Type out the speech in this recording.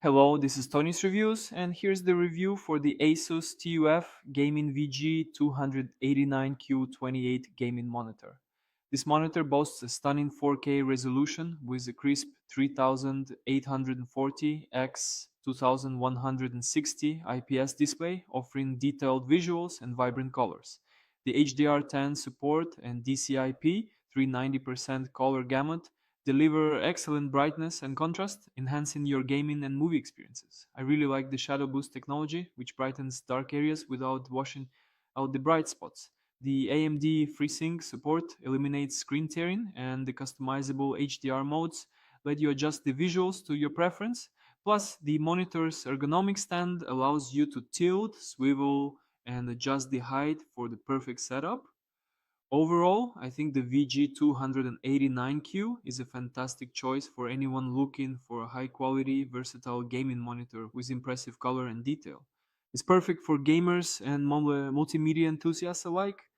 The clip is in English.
Hello, this is Tony's Reviews, and here's the review for the ASUS TUF Gaming VG289Q28 gaming monitor. This monitor boasts a stunning 4K resolution with a crisp 3840 x 2160 IPS display, offering detailed visuals and vibrant colors. The HDR10 support and DCI-P 390% color gamut deliver excellent brightness and contrast, enhancing your gaming and movie experiences. I really like the shadow boost technology, which brightens dark areas without washing out the bright spots. The AMD FreeSync support eliminates screen tearing, and the customizable HDR modes let you adjust the visuals to your preference. Plus, the monitor's ergonomic stand allows you to tilt, swivel, and adjust the height for the perfect setup. Overall, I think the VG289Q is a fantastic choice for anyone looking for a high quality, versatile gaming monitor with impressive color and detail. It's perfect for gamers and multimedia enthusiasts alike,